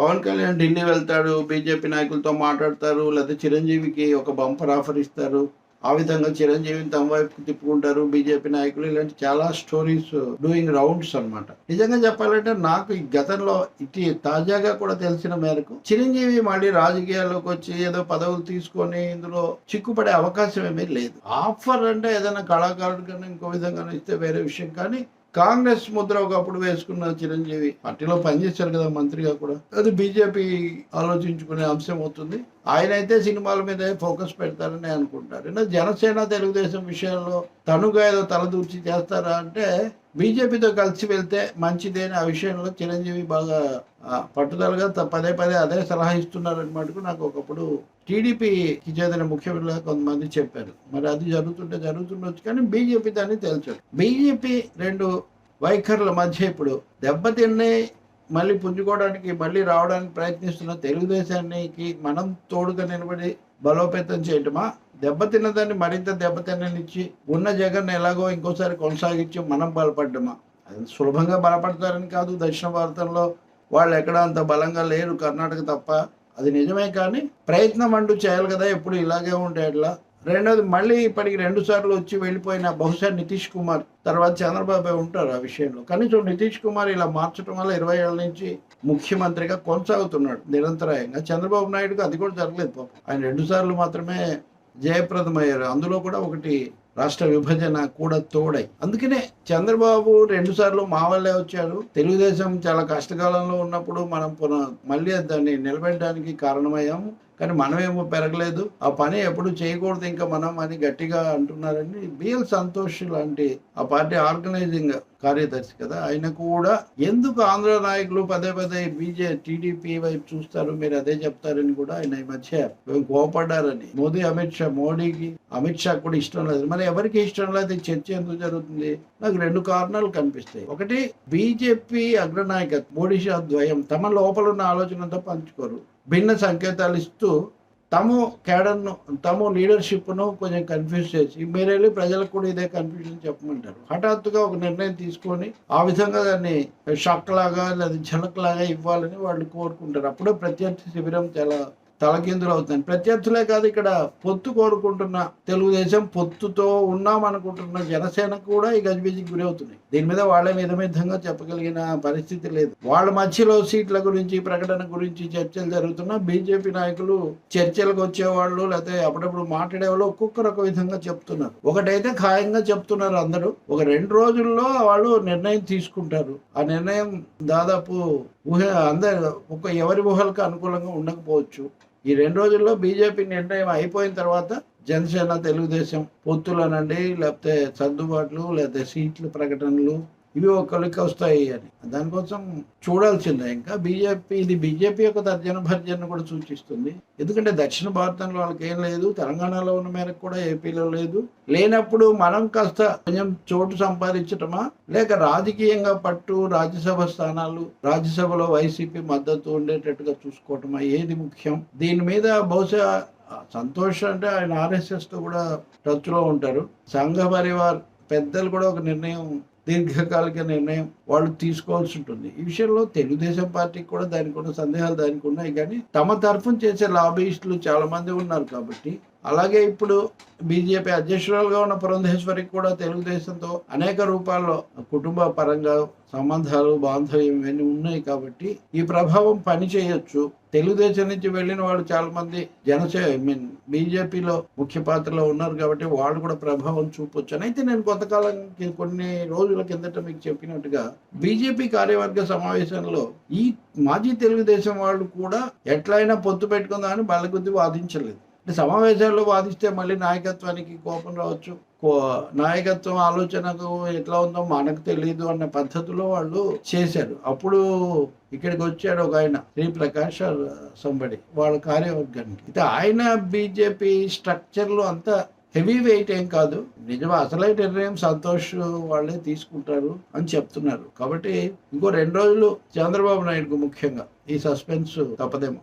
పవన్ కళ్యాణ్ ఢిల్లీ వెళ్తాడు, బీజేపీ నాయకులతో మాట్లాడతారు, లేకపోతే చిరంజీవికి ఒక బంపర్ ఆఫర్ ఇస్తారు, ఆ విధంగా చిరంజీవిని తమ వైపుకి తిప్పుకుంటారు బీజేపీ నాయకులు. ఇలాంటి చాలా స్టోరీస్ డూయింగ్ రౌండ్స్ అనమాట. నిజంగా చెప్పాలంటే నాకు ఈ గతంలో తాజాగా కూడా తెలిసిన మేరకు చిరంజీవి మళ్ళీ రాజకీయాల్లోకి వచ్చి ఏదో పదవులు తీసుకొని ఇందులో చిక్కుపడే అవకాశం ఏమీ లేదు. ఆఫర్ అంటే ఏదైనా కళాకారుడు కన్నా ఇంకో విధంగా ఇస్తే వేరే విషయం. కానీ కాంగ్రెస్ ముద్ర ఒకప్పుడు వేసుకున్న చిరంజీవి పార్టీలో పనిచేశారు కదా మంత్రిగా కూడా, అది బీజేపీ ఆలోచించుకునే అంశం అవుతుంది. ఆయన అయితే సినిమాల మీద ఫోకస్ పెడతారని అనుకుంటారు. జనసేన తెలుగుదేశం విషయంలో తనుగా ఏదో తలదూర్చి చేస్తారా అంటే బీజేపీతో కలిసి వెళ్తే మంచిదే అని ఆ విషయంలో చిరంజీవి బాగా పట్టుదలగా పదే పదే అదే సలహా ఇస్తున్నారని మటుకు నాకు ఒకప్పుడు టీడీపీకి చెందిన ముఖ్యమంత్రులుగా కొంతమంది చెప్పారు. మరి అది జరుగుతుండొచ్చు, కానీ బీజేపీ దాన్ని తెలుసాడు. బీజేపీ రెండు వైఖరుల మధ్య ఇప్పుడు దెబ్బతిన్నే మళ్ళీ పుంజుకోవడానికి మళ్ళీ రావడానికి ప్రయత్నిస్తున్న తెలుగుదేశానికి మనం తోడుగా నిలబడి బలోపేతం చేయటమా, దెబ్బతిన్నదాన్ని మరింత దెబ్బతిన్ననిచ్చి ఉన్న జగన్ ఎలాగో ఇంకోసారి కొనసాగించి మనం బలపడ్డమా? అది సులభంగా బలపడతారని కాదు, దక్షిణ భారతంలో వాళ్ళు ఎక్కడ అంత బలంగా లేరు, కర్ణాటక తప్ప, అది నిజమే. కానీ ప్రయత్నం అంటూ చేయాలి కదా, ఎప్పుడు ఇలాగే ఉంటే ఎట్లా? రెండోది, మళ్ళీ ఇప్పటికి 2 సార్లు వచ్చి వెళ్ళిపోయిన బహుశా నితీష్ కుమార్ తర్వాత చంద్రబాబు ఉంటారు ఆ విషయంలో. కనీసం నితీష్ కుమార్ ఇలా మార్చడం వల్ల 20 ఏళ్ళ నుంచి ముఖ్యమంత్రిగా కొనసాగుతున్నాడు నిరంతరాయంగా. చంద్రబాబు నాయుడుకు అది కూడా జరగలేదు పాపం. ఆయన 2 సార్లు మాత్రమే జయప్రదమయ్యారు, అందులో కూడా ఒకటి రాష్ట్ర విభజన కూడా తోడై. అందుకనే చంద్రబాబు 2 సార్లు మా వల్లే వచ్చాడు. తెలుగుదేశం చాలా కష్టకాలంలో ఉన్నప్పుడు మనం మళ్ళీ దాన్ని నిలబెట్టడానికి కారణమయ్యాము, కానీ మనమేమో పెరగలేదు, ఆ పని ఎప్పుడు చేయకూడదు ఇంకా మనం అని గట్టిగా అంటున్నారని బిఎల్ సంతోష్ లాంటి ఆ పార్టీ ఆర్గనైజింగ్ కార్యదర్శి కదా, ఆయన కూడా ఎందుకు ఆంధ్ర నాయకులు పదే పదే టీడీపీ వైపు చూస్తారు, మీరు అదే చెప్తారని కూడా ఆయన ఈ మధ్య కోపడ్డారని. మోడీకి అమిత్ షా కూడా ఇష్టం లేదు. మరి ఎవరికి ఇష్టం లేదు, చర్చ ఎందుకు జరుగుతుంది? నాకు 2 కారణాలు కనిపిస్తాయి. ఒకటి, బీజేపీ అగ్రనాయకత్వం మోడీ షా ద్వయం తమ లోపల ఉన్న ఆలోచనతో పంచుకోరు, భిన్న సంకేతాలు ఇస్తూ తమ లీడర్షిప్ను కొంచెం కన్ఫ్యూజ్ చేసి మీరు వెళ్ళి ప్రజలకు కూడా ఇదే కన్ఫ్యూజన్ చెప్పమంటారు. హఠాత్తుగా ఒక నిర్ణయం తీసుకొని ఆ విధంగా దాన్ని షాక్ లాగా లేదా ఝలక్ లాగా ఇవ్వాలని వాళ్ళు కోరుకుంటారు. అప్పుడే ప్రత్యర్థి శిబిరం చాలా తలకిందులు అవుతుంది. ప్రత్యర్థులే కాదు, ఇక్కడ పొత్తు కోరుకుంటున్న తెలుగుదేశం, పొత్తుతో ఉన్నాం అనుకుంటున్న జనసేన కూడా ఈ గజిబిజికి గురి అవుతున్నాయి. దీని మీద వాళ్ళే విధంగా చెప్పగలిగిన పరిస్థితి లేదు. వాళ్ళ మధ్యలో సీట్ల గురించి, ప్రకటన గురించి చర్చలు జరుగుతున్నా బీజేపీ నాయకులు చర్చలకు వచ్చేవాళ్ళు లేకపోతే అప్పుడప్పుడు మాట్లాడేవాళ్ళు ఒక్కొక్కరు ఒక విధంగా చెప్తున్నారు. ఒకటైతే ఖాయంగా చెప్తున్నారు అందరూ, ఒక 2 రోజుల్లో వాళ్ళు నిర్ణయం తీసుకుంటారు. ఆ నిర్ణయం దాదాపు ఎవరి ఊహలకు అనుకూలంగా ఉండకపోవచ్చు. ఈ 2 రోజుల్లో బీజేపీ నిర్ణయం అయిపోయిన తర్వాత జనసేన తెలుగుదేశం పొత్తులనండి, లేకపోతే సర్దుబాట్లు, లేకపోతే సీట్ల ప్రకటనలు, ఇవి ఒకరికి వస్తాయి అని దానికోసం చూడాల్సిందే. ఇంకా బీజేపీ యొక్క తర్జన భర్జన కూడా సూచిస్తుంది. ఎందుకంటే దక్షిణ భారతంలో వాళ్ళకి ఏం లేదు, తెలంగాణలో ఉన్న మేరకు కూడా ఏపీలో లేదు. లేనప్పుడు మనం కాస్త కొంచెం చోటు సంపాదించటమా, లేక రాజకీయంగా పట్టు రాజ్యసభ స్థానాలు, రాజ్యసభలో వైసీపీ మద్దతు ఉండేటట్టుగా చూసుకోవటమా, ఏది ముఖ్యం? దీని మీద బహుశా సంతోష్ అంటే ఆయన ఆర్ఎస్ఎస్ తో కూడా టచ్ లో ఉంటారు. సంఘ పరివార్ పెద్దలు కూడా ఒక దీర్ఘకాలిక నిర్ణయం వాళ్ళు తీసుకోవాల్సి ఉంటుంది. ఈ విషయంలో తెలుగుదేశం పార్టీకి కూడా దానికి ఉన్న సందేహాలు దానికి ఉన్నాయి. కానీ తమ తరఫున చేసే లాబీయిస్టులు చాలా మంది ఉన్నారు కాబట్టి, అలాగే ఇప్పుడు బీజేపీ అధ్యక్షురాలుగా ఉన్న పురంధేశ్వరికి కూడా తెలుగుదేశంతో అనేక రూపాల్లో కుటుంబ పరంగా సంబంధాలు, బాంధవ్యం ఇవన్నీ ఉన్నాయి కాబట్టి ఈ ప్రభావం పని చేయొచ్చు. తెలుగుదేశం నుంచి వెళ్ళిన వాళ్ళు చాలా మంది బీజేపీలో ముఖ్య పాత్రలో ఉన్నారు కాబట్టి వాళ్ళు కూడా ప్రభావం చూపొచ్చు అని. అయితే నేను కొన్ని రోజుల కిందట మీకు చెప్పినట్టుగా బీజేపీ కార్యవర్గ సమావేశంలో ఈ మాజీ తెలుగుదేశం వాళ్ళు కూడా ఎట్లయినా పొత్తు పెట్టుకుందామని బల్లగుద్ది వాదించలేదు. సమావేశాల్లో వాదిస్తే మళ్ళీ నాయకత్వానికి కోపం రావచ్చు, నాయకత్వం ఆలోచనకు ఎట్లా ఉందో మనకు తెలియదు అన్న పద్ధతిలో వాళ్ళు చేశారు. అప్పుడు ఇక్కడికి వచ్చాడు ఒక ఆయన, శ్రీప్రకాష్ సంబడి, వాళ్ళ కార్యవర్గానికి. అయితే ఆయన బీజేపీ స్ట్రక్చర్లో అంతా హెవీ వెయిట్ ఏం కాదు, నిజం అసలైన నిర్ణయం సంతోష్ వాళ్ళే తీసుకుంటారు అని చెప్తున్నారు. కాబట్టి ఇంకో 2 రోజులు చంద్రబాబు నాయుడుకు ముఖ్యంగా ఈ సస్పెన్స్ తప్పదేమో.